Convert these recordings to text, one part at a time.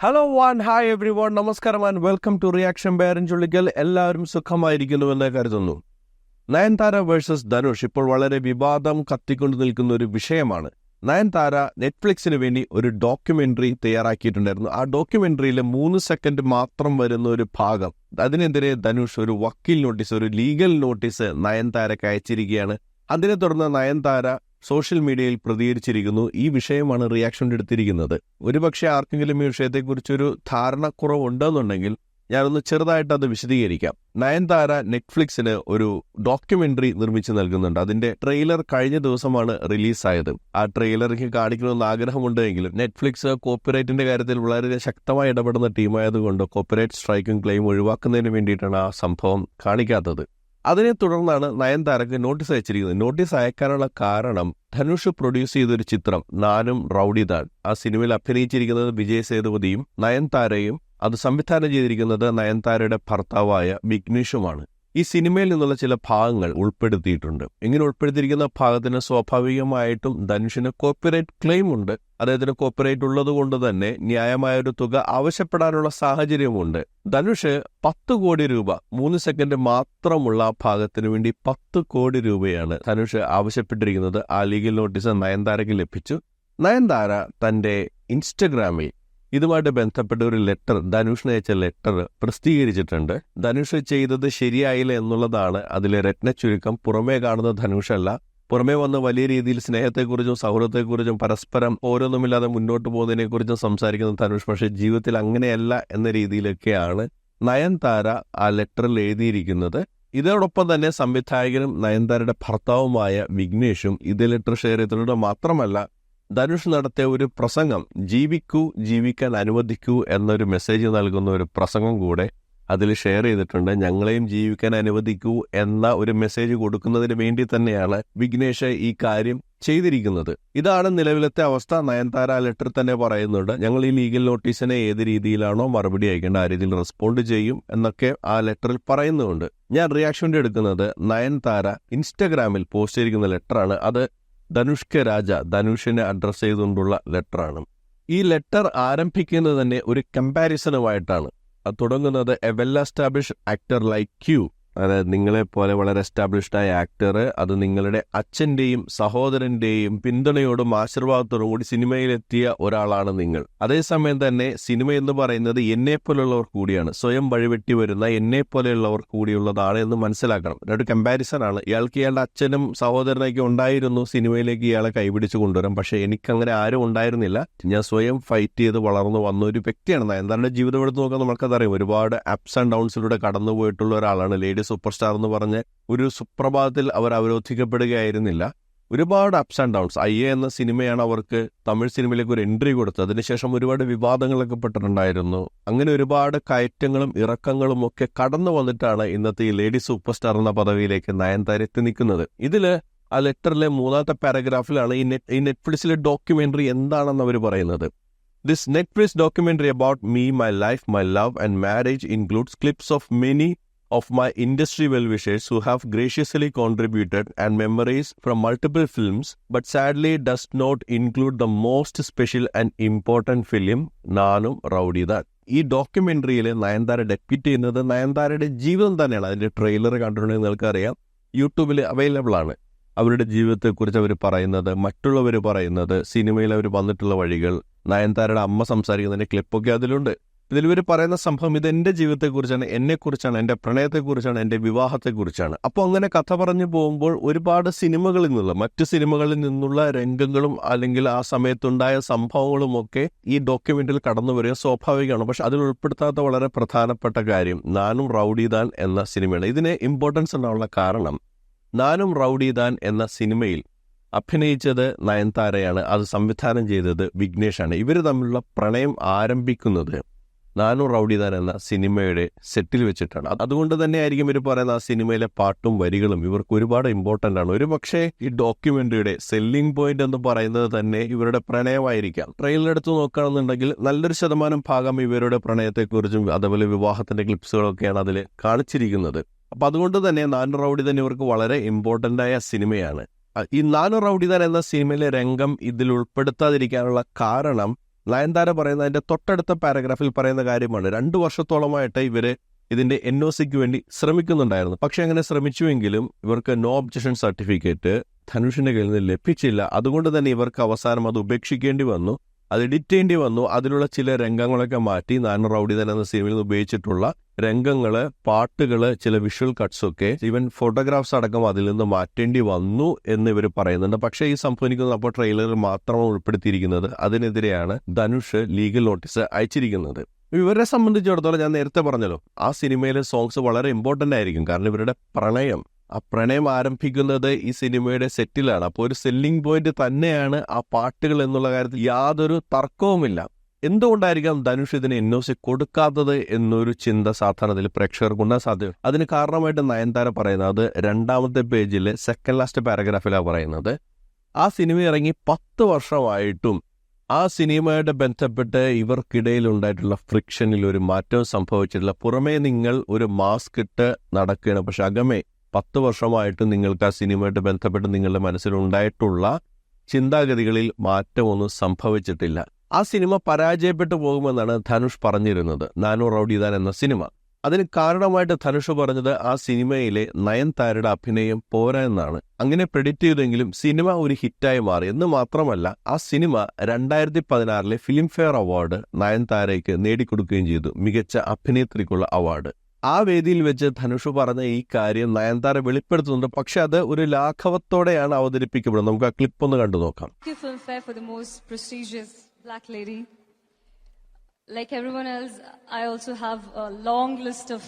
Hello hi every one, നമസ്കാരം and welcome to reaction ബേരൻചുള്ളിക്കൽ. എല്ലാവരും സുഖമായിരിക്കുന്നുവെന്ന് കരുതുന്നു. നയൻതാര വേഴ്സസ് ധനുഷ് ഇപ്പോൾ വളരെ വിവാദം കത്തിക്കൊണ്ടു നിൽക്കുന്ന ഒരു വിഷയമാണ്. നയൻതാര നെറ്റ്ഫ്ലിക്സിന് വേണ്ടി ഒരു ഡോക്യുമെന്ററി തയ്യാറാക്കിയിട്ടുണ്ടായിരുന്നു. ആ ഡോക്യുമെന്ററിയിൽ 3 സെക്കൻഡ് മാത്രം വരുന്ന ഒരു ഭാഗം, അതിനെതിരെ ധനുഷ് ഒരു വക്കീൽ നോട്ടീസ്, ഒരു ലീഗൽ നോട്ടീസ് നയൻതാരക്ക് അയച്ചിരിക്കുകയാണ്. അതിനെ തുടർന്ന് നയൻതാര സോഷ്യൽ മീഡിയയിൽ പ്രതികരിച്ചിരിക്കുന്നു. ഈ വിഷയമാണ് റിയാക്ഷൻ എടുത്തിരിക്കുന്നത്. ഒരുപക്ഷെ ആർക്കെങ്കിലും ഈ വിഷയത്തെക്കുറിച്ചൊരു ധാരണക്കുറവുണ്ടെന്നുണ്ടെങ്കിൽ ഞാനൊന്ന് ചെറുതായിട്ട് അത് വിശദീകരിക്കാം. നയൻതാര നെറ്റ്ഫ്ലിക്സിന് ഒരു ഡോക്യുമെന്ററി നിർമ്മിച്ച് നൽകുന്നുണ്ട്. അതിന്റെ ട്രെയിലർ കഴിഞ്ഞ ദിവസമാണ് റിലീസായത്. ആ ട്രെയിലർ എനിക്ക് കാണിക്കണമെന്ന് ആഗ്രഹമുണ്ടെങ്കിലും നെറ്റ്ഫ്ലിക്സ് കോപ്പിറൈറ്റിന്റെ കാര്യത്തിൽ വളരെ ശക്തമായി ഇടപെടുന്ന ടീമായതുകൊണ്ട് കോപ്പിറൈറ്റ് സ്ട്രൈക്കും ക്ലെയിം ഒഴിവാക്കുന്നതിന് വേണ്ടിയിട്ടാണ് ആ സംഭവം കാണിക്കാത്തത്. അതിനെ തുടർന്നാണ് നയൻതാരക്ക് നോട്ടീസ് അയച്ചിരിക്കുന്നത്. നോട്ടീസ് അയക്കാനുള്ള കാരണം, ധനുഷ് പ്രൊഡ്യൂസ് ചെയ്തൊരു ചിത്രം നാനും റൌഡിദാൻ, ആ സിനിമയിൽ അഭിനയിച്ചിരിക്കുന്നത് വിജയ് സേതുപതിയും നയൻതാരയും, അത് സംവിധാനം ചെയ്തിരിക്കുന്നത് നയൻതാരയുടെ ഭർത്താവായ വിഘ്നേഷുമാണ്. ഈ സിനിമയിൽ നിന്നുള്ള ചില ഭാഗങ്ങൾ ഉൾപ്പെടുത്തിയിട്ടുണ്ട്. ഇങ്ങനെ ഉൾപ്പെടുത്തിയിരിക്കുന്ന ഭാഗത്തിന് സ്വാഭാവികമായിട്ടും ധനുഷിന് കോപ്പിറൈറ്റ് ക്ലെയിം ഉണ്ട്. അദ്ദേഹത്തിന് കോപ്പിറൈറ്റ് ഉള്ളത് കൊണ്ട് തന്നെ ന്യായമായൊരു തുക ആവശ്യപ്പെടാനുള്ള സാഹചര്യമുണ്ട്. ധനുഷ് 10 കോടി രൂപ, 3 സെക്കൻഡ് മാത്രമുള്ള ആ ഭാഗത്തിന് വേണ്ടി 10 കോടി രൂപയാണ് ധനുഷ് ആവശ്യപ്പെട്ടിരിക്കുന്നത്. ആ ലീഗൽ നോട്ടീസ് നയൻതാരയ്ക്ക് ലഭിച്ചു. നയൻതാര തന്റെ ഇൻസ്റ്റഗ്രാമിൽ ഇതുമായിട്ട് ബന്ധപ്പെട്ട ഒരു ലെറ്റർ, ധനുഷിന് അയച്ച ലെറ്റർ പ്രസിദ്ധീകരിച്ചിട്ടുണ്ട്. ധനുഷ് ചെയ്തത് ശരിയായില്ല എന്നുള്ളതാണ് അതിലെ രത്നച്ചുരുക്കം. പുറമേ കാണുന്ന ധനുഷല്ല, പുറമേ വന്ന് വലിയ രീതിയിൽ സ്നേഹത്തെക്കുറിച്ചും സൗഹൃദത്തെക്കുറിച്ചും പരസ്പരം ഓരോന്നുമില്ലാതെ മുന്നോട്ട് പോകുന്നതിനെക്കുറിച്ചും സംസാരിക്കുന്ന ധനുഷ്, പക്ഷേ ജീവിതത്തിൽ അങ്ങനെയല്ല എന്ന രീതിയിലൊക്കെയാണ് നയൻതാര ആ ലെറ്ററിൽ എഴുതിയിരിക്കുന്നത്. ഇതോടൊപ്പം തന്നെ സംവിധായകനും നയൻതാരയുടെ ഭർത്താവുമായ വിഘ്നേഷും ഇത് ലെറ്റർ ഷെയർ ചെയ്തിട്ടുണ്ട്. മാത്രമല്ല, ധനുഷ് നടത്തിയ ഒരു പ്രസംഗം, ജീവിക്കൂ, ജീവിക്കാൻ അനുവദിക്കൂ എന്നൊരു മെസ്സേജ് നൽകുന്ന ഒരു പ്രസംഗം കൂടെ അതിൽ ഷെയർ ചെയ്തിട്ടുണ്ട്. ഞങ്ങളെയും ജീവിക്കാൻ അനുവദിക്കൂ എന്ന ഒരു മെസ്സേജ് കൊടുക്കുന്നതിന് വേണ്ടി തന്നെയാണ് വിഘ്നേഷ് ഈ കാര്യം ചെയ്തിരിക്കുന്നത്. ഇതാണ് നിലവിലത്തെ അവസ്ഥ. നയൻതാര ലെറ്റർ തന്നെ പറയുന്നുണ്ട്, ഞങ്ങൾ ഈ ലീഗൽ നോട്ടീസിനെ ഏത് രീതിയിലാണോ മറുപടി അയക്കേണ്ട ആ രീതിയിൽ റെസ്പോണ്ട് ചെയ്യും എന്നൊക്കെ ആ ലെറ്ററിൽ പറയുന്നുണ്ട്. ഞാൻ റിയാക്ഷൻ എടുക്കുന്നത് നയൻതാര ഇൻസ്റ്റഗ്രാമിൽ പോസ്റ്റ് ചെയ്തിരിക്കുന്ന ലെറ്ററാണ്. അത് ധനുഷ്ക രാജ, ധനുഷിനെ അഡ്രസ് ചെയ്തുകൊണ്ടുള്ള ലെറ്ററാണ്. ഈ ലെറ്റർ ആരംഭിക്കുന്നത് തന്നെ ഒരു കമ്പാരിസണുമായിട്ടാണ്. അത് തുടങ്ങുന്നത്, A well established actor like you, അതായത് നിങ്ങളെപ്പോലെ വളരെ എസ്റ്റാബ്ലിഷ്ഡ് ആയ ആക്ടർ, അത് നിങ്ങളുടെ അച്ഛന്റെയും സഹോദരന്റെയും പിന്തുണയോടും ആശീർവാദത്തോടും കൂടി സിനിമയിലെത്തിയ ഒരാളാണ് നിങ്ങൾ. അതേസമയം തന്നെ സിനിമ എന്ന് പറയുന്നത് എന്നെപ്പോലുള്ളവർ കൂടിയാണ്, സ്വയം വഴിവെട്ടി വരുന്ന എന്നെപ്പോലെയുള്ളവർ കൂടിയുള്ളതാണ് എന്ന് മനസ്സിലാക്കണം. ഒരു കമ്പാരിസൺ ആണ്. ഇയാൾക്ക് ഇയാളുടെ അച്ഛനും സഹോദരനൊക്കെ ഉണ്ടായിരുന്നു സിനിമയിലേക്ക് ഇയാളെ കൈപിടിച്ച് കൊണ്ടുവരാം, പക്ഷെ എനിക്കങ്ങനെ ആരും ഉണ്ടായിരുന്നില്ല. ഞാൻ സ്വയം ഫൈറ്റ് ചെയ്ത് വളർന്നു വന്ന ഒരു വ്യക്തിയാണ്. എന്തായാലും ജീവിതം എടുത്ത് നോക്കാൻ നമുക്കതറിയാം. ഒരുപാട് അപ്സ് ആൻഡ് ഡൗൺസിലൂടെ കടന്നു പോയിട്ടുള്ള ഒരാളാണ്. ലേഡി സൂപ്പർ സ്റ്റാർ എന്ന് പറഞ്ഞ് ഒരു സുപ്രഭാതത്തിൽ അവർ അവരോധിക്കപ്പെടുകയായിരുന്നില്ല. ഒരുപാട് അപ്സ് ആൻഡ് ഡൗൺസ്. അയ്യേ എന്ന സിനിമയാണ് അവർക്ക് തമിഴ് സിനിമയിലേക്ക് ഒരു എൻട്രി കൊടുത്തത്. അതിനുശേഷം ഒരുപാട് വിവാദങ്ങളൊക്കെ പെട്ടിട്ടുണ്ടായിരുന്നു. അങ്ങനെ ഒരുപാട് കയറ്റങ്ങളും ഇറക്കങ്ങളും ഒക്കെ കടന്നു വന്നിട്ടാണ് ഇന്നത്തെ ഈ ലേഡി സൂപ്പർ സ്റ്റാർ എന്ന പദവിയിലേക്ക് നയൻതാര എത്തി നിൽക്കുന്നത്. ഇതില് ആ ലെറ്ററിലെ 3ാമത്തെ പാരഗ്രാഫിലാണ് ഈ നെറ്റ്ഫ്ലിക്സിലെ ഡോക്യുമെന്ററി എന്താണെന്ന് അവർ പറയുന്നത്. This Netflix documentary about me, my life, my love and marriage includes clips of many of my industry well-wishers who have graciously contributed and memories from multiple films, but sadly does not include the most special and important film, നാനും റൌഡിദാൻ. ഈ ഡോക്യുമെന്ററിയിൽ Nayanthara depute ചെയ്യുന്നത് നയൻതാരയുടെ ജീവിതം തന്നെയാണ്. അതിന്റെ trailer കണ്ടിട്ടുണ്ടെങ്കിൽ നിങ്ങൾക്കറിയാം, യൂട്യൂബിൽ available ആണ്. അവരുടെ ജീവിതത്തെക്കുറിച്ച് അവർ പറയുന്നത്, മറ്റുള്ളവർ പറയുന്നത്, സിനിമയിൽ അവർ വന്നിട്ടുള്ള വഴികൾ, നയൻതാരയുടെ അമ്മ സംസാരിക്കുന്നതിന്റെ ക്ലിപ്പൊക്കെ അതിലുണ്ട്. ഇതിലിവർ പറയുന്ന സംഭവം ഇത് എൻ്റെ ജീവിതത്തെക്കുറിച്ചാണ്, എന്നെക്കുറിച്ചാണ്, എൻ്റെ പ്രണയത്തെക്കുറിച്ചാണ്, എൻ്റെ വിവാഹത്തെക്കുറിച്ചാണ്. അപ്പോൾ അങ്ങനെ കഥ പറഞ്ഞു പോകുമ്പോൾ ഒരുപാട് മറ്റു സിനിമകളിൽ നിന്നുള്ള രംഗങ്ങളും അല്ലെങ്കിൽ ആ സമയത്തുണ്ടായ സംഭവങ്ങളും ഒക്കെ ഈ ഡോക്യുമെന്റിൽ കടന്നു വരിക സ്വാഭാവികമാണ്. പക്ഷെ അതിൽ ഉൾപ്പെടുത്താത്ത വളരെ പ്രധാനപ്പെട്ട കാര്യം നാനും റൌഡിദാൻ എന്ന സിനിമയാണ്. ഇതിന് ഇമ്പോർട്ടൻസ് ഉണ്ടാവാനുള്ള കാരണം, നാനും റൌഡിദാൻ എന്ന സിനിമയിൽ അഭിനയിച്ചത് നയൻതാരയാണ്, അത് സംവിധാനം ചെയ്തത് വിഘ്നേഷാണ്. ഇവർ തമ്മിലുള്ള പ്രണയം ആരംഭിക്കുന്നത് നാനും റൌഡിദാൻ എന്ന സിനിമയുടെ സെറ്റിൽ വെച്ചിട്ടാണ്. അതുകൊണ്ട് തന്നെ ആയിരിക്കും ഇവർ പറയുന്ന ആ സിനിമയിലെ പാട്ടും വരികളും ഇവർക്ക് ഒരുപാട് ഇമ്പോർട്ടൻ്റ് ആണ്. ഒരു പക്ഷേ ഈ ഡോക്യുമെന്ററിയുടെ സെല്ലിംഗ് പോയിന്റ് എന്ന് പറയുന്നത് തന്നെ ഇവരുടെ പ്രണയമായിരിക്കാം. ട്രെയിലർ എടുത്ത് നോക്കുകയാണെന്നുണ്ടെങ്കിൽ നല്ലൊരു ശതമാനം ഭാഗം ഇവരുടെ പ്രണയത്തെക്കുറിച്ചും അതുപോലെ വിവാഹത്തിന്റെ ക്ലിപ്സുകളൊക്കെയാണ് അതിൽ കാണിച്ചിരിക്കുന്നത്. അപ്പൊ അതുകൊണ്ട് തന്നെ നാനും റൌഡിദാൻ ഇവർക്ക് വളരെ ഇമ്പോർട്ടൻ്റ് ആയ സിനിമയാണ്. ഈ നാനും റൌഡിദാൻ എന്ന സിനിമയിലെ രംഗം ഇതിൽ ഉൾപ്പെടുത്താതിരിക്കാനുള്ള കാരണം, നയൻതാര പറയുന്ന അതിന്റെ തൊട്ടടുത്ത പാരഗ്രാഫിൽ പറയുന്ന കാര്യമാണ്. 2 വർഷത്തോളമായിട്ട് ഇവര് ഇതിന്റെ NOCക്ക് വേണ്ടി ശ്രമിക്കുന്നുണ്ടായിരുന്നു. പക്ഷെ അങ്ങനെ ശ്രമിച്ചുവെങ്കിലും ഇവർക്ക് നോ ഒബ്ജക്ഷൻ സർട്ടിഫിക്കറ്റ് ധനുഷിന്റെ കയ്യിൽ നിന്ന് ലഭിച്ചില്ല. അതുകൊണ്ട് തന്നെ ഇവർക്ക് അവസാനം അത് ഉപേക്ഷിക്കേണ്ടി വന്നു, അത് എഡിറ്റ് ചെയ്യേണ്ടി വന്നു. അതിലുള്ള ചില രംഗങ്ങളൊക്കെ മാറ്റി നാൻ റൌഡിദാൻ എന്ന സിനിമയിൽ നിന്ന് ഉപയോഗിച്ചിട്ടുള്ള രംഗങ്ങള്, പാട്ടുകള്, ചില വിഷ്വൽ കട്ട്സൊക്കെ, ഈവൻ ഫോട്ടോഗ്രാഫ്സ് അടക്കം അതിൽ നിന്ന് മാറ്റേണ്ടി വന്നു എന്ന് ഇവർ പറയുന്നുണ്ട്. പക്ഷേ ഈ സംഭവിക്കുന്നത് അപ്പോൾ ട്രെയിലറിൽ മാത്രമാണ് ഉൾപ്പെടുത്തിയിരിക്കുന്നത്. അതിനെതിരെയാണ് ധനുഷ് ലീഗൽ നോട്ടീസ് അയച്ചിരിക്കുന്നത്. ഇവരെ സംബന്ധിച്ചിടത്തോളം ഞാൻ നേരത്തെ പറഞ്ഞല്ലോ, ആ സിനിമയിലെ സോങ്സ് വളരെ ഇമ്പോർട്ടൻ്റ് ആയിരിക്കും. കാരണം ഇവരുടെ ആ പ്രണയം ആരംഭിക്കുന്നത് ഈ സിനിമയുടെ സെറ്റിലാണ്. അപ്പോൾ ഒരു സെല്ലിംഗ് പോയിന്റ് തന്നെയാണ് ആ പാട്ടുകൾ എന്നുള്ള കാര്യത്തിൽ യാതൊരു തർക്കവുമില്ല. എന്തുകൊണ്ടായിരിക്കാം ധനുഷ് ഇതിന് NOC കൊടുക്കാത്തത് എന്നൊരു ചിന്ത സാധാരണത്തിൽ പ്രേക്ഷകർക്കുണ്ടാകാൻ സാധ്യത. അതിന് കാരണമായിട്ട് നയൻതാര പറയുന്നത് 2ാമത്തെ പേജിലെ സെക്കൻഡ് ലാസ്റ്റ് പാരഗ്രാഫിലാണ് പറയുന്നത്. ആ സിനിമ ഇറങ്ങി 10 വർഷമായിട്ടും ആ സിനിമയുടെ ബന്ധപ്പെട്ട് ഇവർക്കിടയിൽ ഉണ്ടായിട്ടുള്ള ഫ്രിക്ഷനിൽ ഒരു മാറ്റവും സംഭവിച്ചിട്ടില്ല. പുറമേ നിങ്ങൾ ഒരു മാസ്ക് ഇട്ട് നടക്കുകയാണ്, പക്ഷെ അകമേ 10 വർഷമായിട്ട് നിങ്ങൾക്ക് ആ സിനിമയായിട്ട് ബന്ധപ്പെട്ട് നിങ്ങളുടെ മനസ്സിലുണ്ടായിട്ടുള്ള ചിന്താഗതികളിൽ മാറ്റമൊന്നും സംഭവിച്ചിട്ടില്ല. ആ സിനിമ പരാജയപ്പെട്ടു പോകുമെന്നാണ് ധനുഷ് പറഞ്ഞിരുന്നത്, നാൻ റൌഡിദാൻ എന്ന സിനിമ. അതിന് കാരണമായിട്ട് ധനുഷ് പറഞ്ഞത് ആ സിനിമയിലെ നയൻതാരയുടെ അഭിനയം പോരാ എന്നാണ്. അങ്ങനെ പ്രെഡിക്റ്റ് ചെയ്തെങ്കിലും സിനിമ ഒരു ഹിറ്റായി മാറി. എന്ന് മാത്രമല്ല, ആ സിനിമ 2016 ഫിലിം ഫെയർ അവാർഡ് നയൻതാരയ്ക്ക് നേടിക്കൊടുക്കുകയും ചെയ്തു, മികച്ച അഭിനേത്രിക്കുള്ള അവാർഡ്. ആ വേദിയിൽ വെച്ച് ധനുഷ് പറഞ്ഞ ഈ കാര്യം നയൻതാര വെളിപ്പെടുത്തുന്നുണ്ട്. പക്ഷെ അത് ഒരു ലാഘവത്തോടെയാണ് അവതരിപ്പിക്കപ്പെടുന്നത്. നമുക്ക് ആ ക്ലിപ്പ് ഒന്ന് കണ്ടു നോക്കാം. Like everyone else, I also have a long list of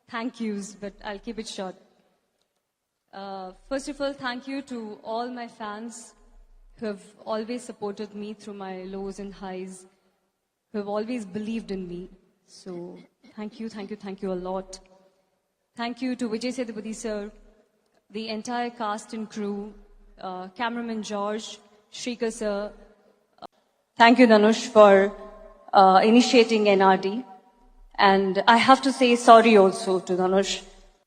thank yous, but I'll keep it short. First of all, thank you to all my fans who have always supported me through my lows and highs, who have always believed in me. So, thank you a lot. Thank you to Vijay Sethupathi sir, the entire cast and crew, cameraman George, Shrikar sir. Thank you, Dhanush, for initiating NRD, and I have to say sorry also to Dhanush,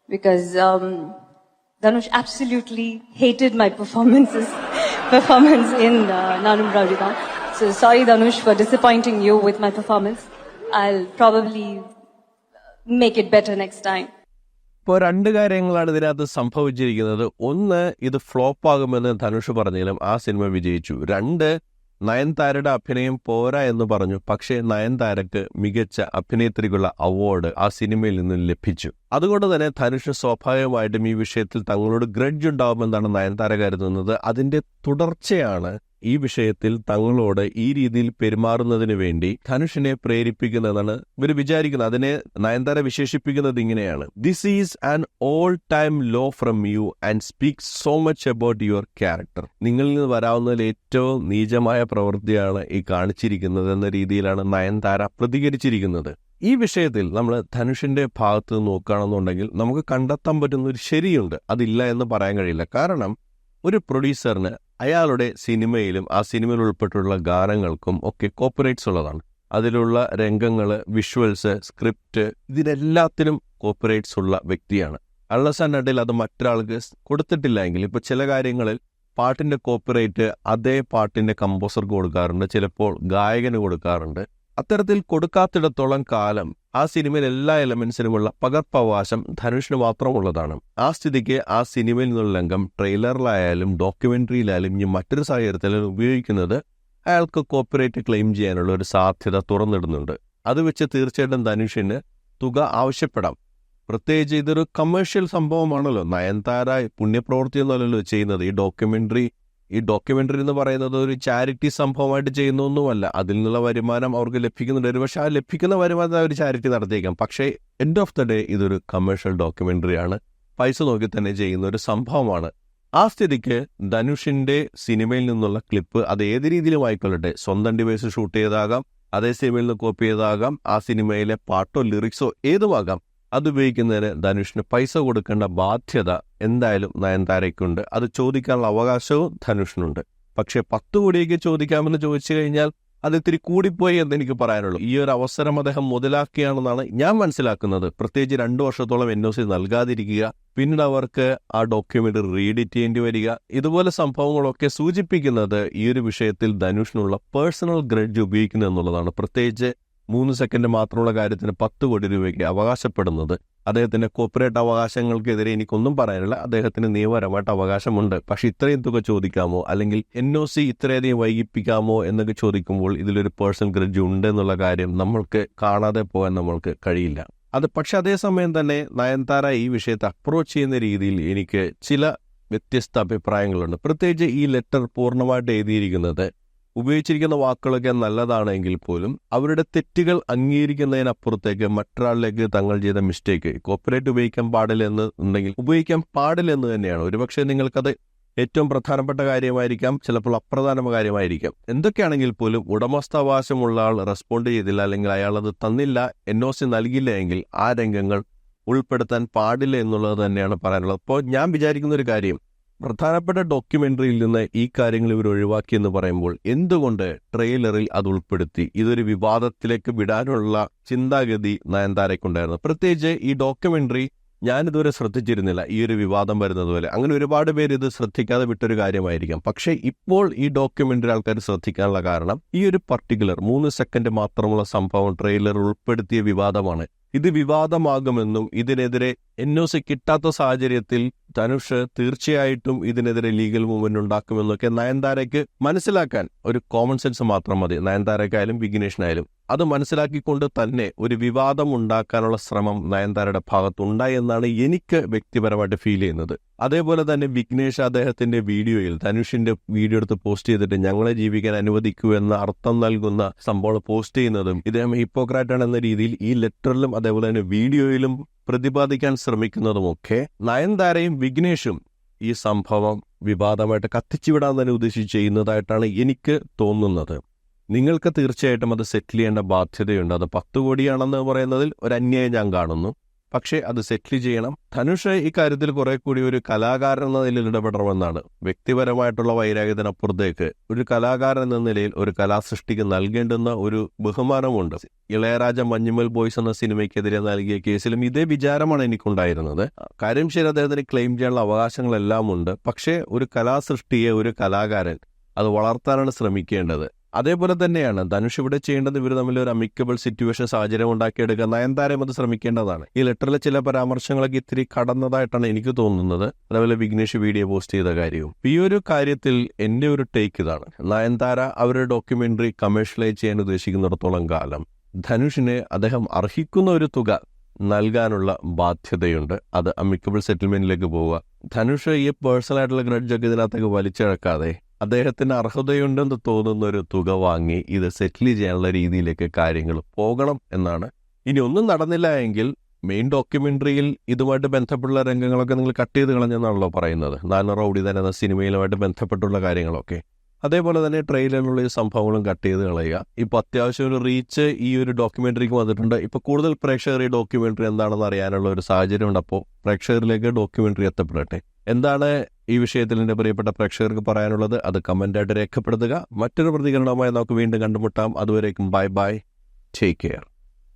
because Dhanush absolutely hated my performance in Nanum Rowdydan. So sorry Dhanush for disappointing you with my performance. I'll probably make it better next time. ഇപ്പോൾ 2 കാര്യങ്ങളാണ് ഇതിനകത്ത് സംഭവിച്ചിരിക്കുന്നത്. ഒന്ന്, ഇത് flop ആകുമെന്ന് ധനുഷ് പറഞ്ഞെങ്കിലും ആ cinema വിജയിച്ചു. 2, നയൻതാരയുടെ അഭിനയം പോരാ എന്ന് പറഞ്ഞു. പക്ഷേ നയൻതാരക്ക് മികച്ച അഭിനേത്രിക്കുള്ള അവാർഡ് ആ സിനിമയിൽ നിന്നും ലഭിച്ചു. അതുകൊണ്ട് തന്നെ ധനുഷ് സ്വാഭാവികമായിട്ടും ഈ വിഷയത്തിൽ തങ്ങളോട് ഗ്രഡ്ജ് ഉണ്ടാവുമെന്നാണ് നയൻതാര കരുതുന്നത്. അതിന്റെ തുടർച്ചയാണ് ഈ വിഷയത്തിൽ തങ്ങളോട് ഈ രീതിയിൽ പെരുമാറുന്നതിന് വേണ്ടി ധനുഷിനെ പ്രേരിപ്പിക്കുന്നതെന്നാണ് ഇവർ വിചാരിക്കുന്നത്. അതിനെ നയൻതാര വിശേഷിപ്പിക്കുന്നത് ഇങ്ങനെയാണ്: this is an all time law from you and speaks so much about your character. നിങ്ങളിൽ നിന്ന് വരാവുന്നതിൽ ഏറ്റവും നീചമായ പ്രവൃത്തിയാണ് ഈ കാണിച്ചിരിക്കുന്നത് എന്ന രീതിയിലാണ് നയൻതാര പ്രതികരിച്ചിരിക്കുന്നത്. ഈ വിഷയത്തിൽ നമ്മൾ ധനുഷിന്റെ ഭാഗത്ത് നോക്കുകയാണെന്നുണ്ടെങ്കിൽ നമുക്ക് കണ്ടെത്താൻ പറ്റുന്ന ഒരു ശരിയുണ്ട്, അതില്ല എന്ന് പറയാൻ കഴിയില്ല. കാരണം ഒരു പ്രൊഡ്യൂസറിന് അയാളുടെ സിനിമയിലും ആ സിനിമയിൽ ഉൾപ്പെട്ടുള്ള ഗാനങ്ങൾക്കും ഒക്കെ കോപ്പിറൈറ്റ്സ് ഉള്ളതാണ്. അതിലുള്ള രംഗങ്ങൾ, വിഷ്വൽസ്, സ്ക്രിപ്റ്റ്, ഇതിനെല്ലാത്തിനും കോപ്പിറൈറ്റ്സ് ഉള്ള വ്യക്തിയാണ്. അൺലെസ് ആൻഡ് അണ്ടിൽ അത് മറ്റൊരാൾക്ക് കൊടുത്തിട്ടില്ല എങ്കിൽ, ഇപ്പോൾ ചില കാര്യങ്ങളിൽ പാട്ടിന്റെ കോപ്പിറൈറ്റ് അതേ പാട്ടിന്റെ കമ്പോസർക്ക് കൊടുക്കാറുണ്ട്, ചിലപ്പോൾ ഗായകന് കൊടുക്കാറുണ്ട്. അത്തരത്തിൽ കൊടുക്കാത്തിടത്തോളം കാലം ആ സിനിമയിൽ എല്ലാ എലമെന്റ്സിനുമുള്ള പകർപ്പവകാശം ധനുഷിന് മാത്രമുള്ളതാണ്. ആ സ്ഥിതിക്ക് ആ സിനിമയിൽ നിന്നുള്ള രംഗം ട്രെയിലറിലായാലും ഡോക്യുമെന്ററിയിലായാലും ഇനി മറ്റൊരു സാഹചര്യത്തിലും ഉപയോഗിക്കുന്നത് അയാൾക്ക് കോപ്പിറൈറ്റ് ക്ലെയിം ചെയ്യാനുള്ള ഒരു സാധ്യത തുറന്നിടുന്നുണ്ട്. അത് വെച്ച് തീർച്ചയായിട്ടും ധനുഷിന് തുക ആവശ്യപ്പെടാം. പ്രത്യേകിച്ച് ഇതൊരു കമേഴ്ഷ്യൽ സംഭവമാണല്ലോ. നയൻതാര പുണ്യപ്രവൃത്തിയൊന്നുമല്ലല്ലോ ചെയ്യുന്നത്. ഈ ഡോക്യുമെന്ററി എന്ന് പറയുന്നത് ഒരു ചാരിറ്റി സംഭവമായിട്ട് ചെയ്യുന്നൊന്നുമല്ല. അതിൽ നിന്നുള്ള വരുമാനം അവർക്ക് ലഭിക്കുന്നുണ്ട്. പക്ഷെ ആ ലഭിക്കുന്ന വരുമാനം അവർ ചാരിറ്റി നടത്തിയേക്കാം. പക്ഷേ എൻഡ് ഓഫ് ദ ഡേ ഇതൊരു കമേഴ്ഷ്യൽ ഡോക്യുമെന്ററിയാണ്, പൈസ നോക്കി തന്നെ ചെയ്യുന്ന ഒരു സംഭവമാണ്. ആ സ്ഥിതിക്ക് ധനുഷിന്റെ സിനിമയിൽ നിന്നുള്ള ക്ലിപ്പ് അത് ഏത് രീതിയിലും ആയിക്കൊള്ളട്ടെ, സ്വന്തം ഡിവൈസ് ഷൂട്ട് ചെയ്താകാം, അതേ സിനിമയിൽ നിന്ന് കോപ്പി ചെയ്താകാം, ആ സിനിമയിലെ പാട്ടോ ലിറിക്സോ ഏതുമാകാം, അതുപയോഗിക്കുന്നതിന് ധനുഷിന് പൈസ കൊടുക്കേണ്ട ബാധ്യത എന്തായാലും നയൻതാരയ്ക്കുണ്ട്. അത് ചോദിക്കാനുള്ള അവകാശവും ധനുഷിനുണ്ട്. പക്ഷെ 10 കോടിയൊക്കെ ചോദിക്കാമെന്ന് ചോദിച്ചു കഴിഞ്ഞാൽ അത് ഇത്തിരി കൂടിപ്പോയി എന്ന് എനിക്ക് പറയാനുള്ളൂ. ഈ ഒരു അവസരം അദ്ദേഹം മുതലാക്കിയാണെന്നാണ് ഞാൻ മനസ്സിലാക്കുന്നത്. പ്രത്യേകിച്ച് 2 വർഷത്തോളം NOC നൽകാതിരിക്കുക, പിന്നീട് അവർക്ക് ആ ഡോക്യുമെന്റ് റീഡിറ്റ് ചെയ്യേണ്ടി വരിക, ഇതുപോലെ സംഭവങ്ങളൊക്കെ സൂചിപ്പിക്കുന്നത് ഈ ഒരു വിഷയത്തിൽ ധനുഷിനുള്ള പേഴ്സണൽ ഗ്രഡ്ജ് ഉപയോഗിക്കുന്നു എന്നുള്ളതാണ്. പ്രത്യേകിച്ച് 3 സെക്കൻഡ് മാത്രമുള്ള കാര്യത്തിന് 10 കോടി രൂപയ്ക്ക് അവകാശപ്പെടുന്നത്. അദ്ദേഹത്തിന്റെ കോർപ്പറേറ്റ് അവകാശങ്ങൾക്കെതിരെ എനിക്കൊന്നും പറയാനില്ല. അദ്ദേഹത്തിന് നിയമപരമായിട്ട് അവകാശമുണ്ട്. പക്ഷെ ഇത്രയും തുക ചോദിക്കാമോ, അല്ലെങ്കിൽ NOC ഇത്രയധികം വൈകിപ്പിക്കാമോ എന്നൊക്കെ ചോദിക്കുമ്പോൾ ഇതിലൊരു പേഴ്സണൽ ഗ്രഡ്ജ് ഉണ്ട് എന്നുള്ള കാര്യം നമ്മൾക്ക് കാണാതെ പോകാൻ നമ്മൾക്ക് കഴിയില്ല. പക്ഷെ അതേസമയം തന്നെ നയൻതാര ഈ വിഷയത്തെ അപ്രോച്ച് ചെയ്യുന്ന രീതിയിൽ എനിക്ക് ചില വ്യത്യസ്ത അഭിപ്രായങ്ങളുണ്ട്. പ്രത്യേകിച്ച് ഈ ലെറ്റർ പൂർണ്ണമായിട്ട് എഴുതിയിരിക്കുന്നത്, ഉപയോഗിച്ചിരിക്കുന്ന വാക്കുകളൊക്കെ നല്ലതാണെങ്കിൽ പോലും അവരുടെ തെറ്റുകൾ അംഗീകരിക്കുന്നതിനപ്പുറത്തേക്ക് മറ്റൊരാളിലേക്ക് തങ്ങൾ ചെയ്ത മിസ്റ്റേക്ക്, കോപ്പറേറ്റ് ഉപയോഗിക്കാൻ പാടില്ലെന്ന് ഉണ്ടെങ്കിൽ ഉപയോഗിക്കാൻ പാടില്ലെന്ന് തന്നെയാണ്. ഒരുപക്ഷെ നിങ്ങൾക്കത് ഏറ്റവും പ്രധാനപ്പെട്ട കാര്യമായിരിക്കാം, ചിലപ്പോൾ അപ്രധാന കാര്യമായിരിക്കാം. എന്തൊക്കെയാണെങ്കിൽ പോലും ഉടമസ്ഥാവകാശമുള്ള ആൾ റെസ്പോണ്ട് ചെയ്തില്ല, അല്ലെങ്കിൽ അയാൾ അത് തന്നില്ല, NOC നൽകില്ല എങ്കിൽ ആ രംഗങ്ങൾ ഉൾപ്പെടുത്താൻ പാടില്ല എന്നുള്ളത് തന്നെയാണ് പറയാനുള്ളത്. അപ്പോൾ ഞാൻ വിചാരിക്കുന്ന ഒരു കാര്യം, പ്രധാനപ്പെട്ട ഡോക്യുമെന്ററിയിൽ നിന്ന് ഈ കാര്യങ്ങൾ ഇവർ ഒഴിവാക്കി എന്ന് പറയുമ്പോൾ എന്തുകൊണ്ട് ട്രെയിലറിൽ അത് ഉൾപ്പെടുത്തി? ഇതൊരു വിവാദത്തിലേക്ക് വിടാനുള്ള ചിന്താഗതി നയൻതാരയ്ക്കുണ്ടായിരുന്നു. പ്രത്യേകിച്ച് ഈ ഡോക്യുമെന്ററി ഞാനിതുവരെ ശ്രദ്ധിച്ചിരുന്നില്ല, ഈ ഒരു വിവാദം വരുന്നത് പോലെ. അങ്ങനെ ഒരുപാട് പേര് ഇത് ശ്രദ്ധിക്കാതെ വിട്ടൊരു കാര്യമായിരിക്കാം. പക്ഷേ ഇപ്പോൾ ഈ ഡോക്യുമെന്ററി ആൾക്കാർ ശ്രദ്ധിക്കാനുള്ള കാരണം ഈ ഒരു പർട്ടിക്കുലർ 3 സെക്കൻഡ് മാത്രമുള്ള സംഭവം ട്രെയിലർ ഉൾപ്പെടുത്തിയ വിവാദമാണ്. ഇത് വിവാദമാകുമെന്നും ഇതിനെതിരെ NOC കിട്ടാത്ത സാഹചര്യത്തിൽ ധനുഷ് തീർച്ചയായിട്ടും ഇതിനെതിരെ ലീഗൽ മൂവ്മെന്റ് ഉണ്ടാക്കുമെന്നൊക്കെ നയൻതാരയ്ക്ക് മനസ്സിലാക്കാൻ ഒരു കോമൺ സെൻസ് മാത്രം മതി. നയൻതാരയ്ക്കായാലും വിഘ്നേഷിനായാലും അത് മനസ്സിലാക്കിക്കൊണ്ട് തന്നെ ഒരു വിവാദം ഉണ്ടാക്കാനുള്ള ശ്രമം നയൻതാരയുടെ ഭാഗത്തുണ്ടായി എന്നാണ് എനിക്ക് വ്യക്തിപരമായിട്ട് ഫീൽ ചെയ്യുന്നത്. അതേപോലെ തന്നെ വിഘ്നേഷ് അദ്ദേഹത്തിന്റെ വീഡിയോയിൽ ധനുഷിന്റെ വീഡിയോ എടുത്ത് പോസ്റ്റ് ചെയ്തിട്ട് ഞങ്ങളെ ജീവിക്കാൻ അനുവദിക്കൂ എന്ന അർത്ഥം നൽകുന്ന സംഭവം പോസ്റ്റ് ചെയ്യുന്നതും ഇദ്ദേഹം ഹിപ്പോക്രാറ്റാണ് എന്ന രീതിയിൽ ഈ ലെറ്ററിലും അതേപോലെ തന്നെ വീഡിയോയിലും പ്രതിപാദിക്കാൻ ശ്രമിക്കുന്നതുമൊക്കെ നയൻതാരയും വിഘ്നേഷും ഈ സംഭവം വിവാദമായിട്ട് കത്തിച്ചുവിടാൻ തന്നെ ഉദ്ദേശിച്ച് ചെയ്യുന്നതായിട്ടാണ് എനിക്ക് തോന്നുന്നത്. നിങ്ങൾക്ക് തീർച്ചയായിട്ടും അത് സെറ്റിൽ ചെയ്യേണ്ട ബാധ്യതയുണ്ട്. അത് 10 കോടിയാണെന്ന് പറയുന്നതിൽ ഒരു അന്യായം ഞാൻ കാണുന്നു. പക്ഷേ അത് സെറ്റിൽ ചെയ്യണം. ധനുഷ് ഇക്കാര്യത്തിൽ കുറെ കൂടി ഒരു കലാകാരൻ എന്ന നിലയിൽ ഇടപെടണമെന്നാണ്. വ്യക്തിപരമായിട്ടുള്ള വൈരാഗ്യത്തിനപ്പുറത്തേക്ക് ഒരു കലാകാരൻ എന്ന നിലയിൽ ഒരു കലാസൃഷ്ടിക്ക് നൽകേണ്ടുന്ന ഒരു ബഹുമാനമുണ്ട്. ഇളയരാജ മഞ്ഞുമൽ ബോയ്സ് എന്ന സിനിമയ്ക്കെതിരെ നൽകിയ കേസിലും ഇതേ വിചാരമാണ് എനിക്കുണ്ടായിരുന്നത്. കാര്യം ശരി, അദ്ദേഹത്തിന് ക്ലെയിം ചെയ്യാനുള്ള അവകാശങ്ങളെല്ലാം ഉണ്ട്. പക്ഷേ ഒരു കലാസൃഷ്ടിയെ ഒരു കലാകാരൻ അത് വളർത്താനാണ് ശ്രമിക്കേണ്ടത്. അതേപോലെ തന്നെയാണ് ധനുഷ് ഇവിടെ ചെയ്യേണ്ടത്. ഇവർ തമ്മിൽ ഒരു അമിക്കബിൾ സിറ്റുവേഷൻ സാഹചര്യം ഉണ്ടാക്കിയെടുക്കുക. നയൻതാരയും അത് ശ്രമിക്കേണ്ടതാണ്. ഈ ലെറ്ററിലെ ചില പരാമർശങ്ങളൊക്കെ ഇത്തിരി കടന്നതായിട്ടാണ് എനിക്ക് തോന്നുന്നത്. അതേപോലെ വിഘ്നേഷ് വീഡിയോ പോസ്റ്റ് ചെയ്ത കാര്യവും. ഈ ഒരു കാര്യത്തിൽ എന്റെ ഒരു ടേക്ക് ഇതാണ്. നയൻതാര അവരുടെ ഡോക്യുമെന്ററി കമേഴ്ഷ്യലൈസ് ചെയ്യാൻ ഉദ്ദേശിക്കുന്നിടത്തോളം കാലം ധനുഷിന് അദ്ദേഹം അർഹിക്കുന്ന ഒരു തുക നൽകാനുള്ള ബാധ്യതയുണ്ട്. അത് അമിക്കബിൾ സെറ്റിൽമെന്റിലേക്ക് പോവുക. ധനുഷ് ഈ പേഴ്സണൽ ആയിട്ടുള്ള ഗ്രഡ്ജൊക്കെ ഇതിനകത്തേക്ക് വലിച്ചിഴക്കാതെ അദ്ദേഹത്തിന് അർഹതയുണ്ടെന്ന് തോന്നുന്ന ഒരു തുക വാങ്ങി ഇത് സെറ്റിൽ ചെയ്യാനുള്ള രീതിയിലേക്ക് കാര്യങ്ങൾ പോകണം എന്നാണ്. ഇനി ഒന്നും നടന്നില്ല എങ്കിൽ മെയിൻ ഡോക്യുമെന്ററിയിൽ ഇതുമായിട്ട് ബന്ധപ്പെട്ടുള്ള രംഗങ്ങളൊക്കെ നിങ്ങൾ കട്ട് ചെയ്ത് കളഞ്ഞെന്നാണല്ലോ പറയുന്നത്. നാനോ റൗഡി തന്നെ എന്ന സിനിമയിലുമായിട്ട് ബന്ധപ്പെട്ടുള്ള കാര്യങ്ങളൊക്കെ. അതേപോലെ തന്നെ ട്രെയിലറിലുള്ള ഈ സംഭവങ്ങളും കട്ട് ചെയ്ത് കളയുക. ഇപ്പൊ അത്യാവശ്യം ഒരു റീച്ച് ഈ ഒരു ഡോക്യുമെന്ററിക്ക് വന്നിട്ടുണ്ട്. ഇപ്പൊ കൂടുതൽ പ്രേക്ഷകർ ഈ ഡോക്യുമെന്ററി എന്താണെന്ന് അറിയാനുള്ള ഒരു സാഹചര്യം ഉണ്ട്. അപ്പോൾ പ്രേക്ഷകരിലേക്ക് ഡോക്യുമെന്ററി എത്തപ്പെടട്ടെ. എന്താണ് ഈ വിഷയത്തിൽ എൻ്റെ പ്രിയപ്പെട്ട പ്രേക്ഷകർക്ക് പറയാനുള്ളത്? അത് കമന്റായിട്ട് രേഖപ്പെടുത്തുക. മറ്റൊരു പ്രതികരണവുമായി നമുക്ക് വീണ്ടും കണ്ടുമുട്ടാം. അതുവരേക്കും ബൈ ബൈ, ടേക്ക് കെയർ.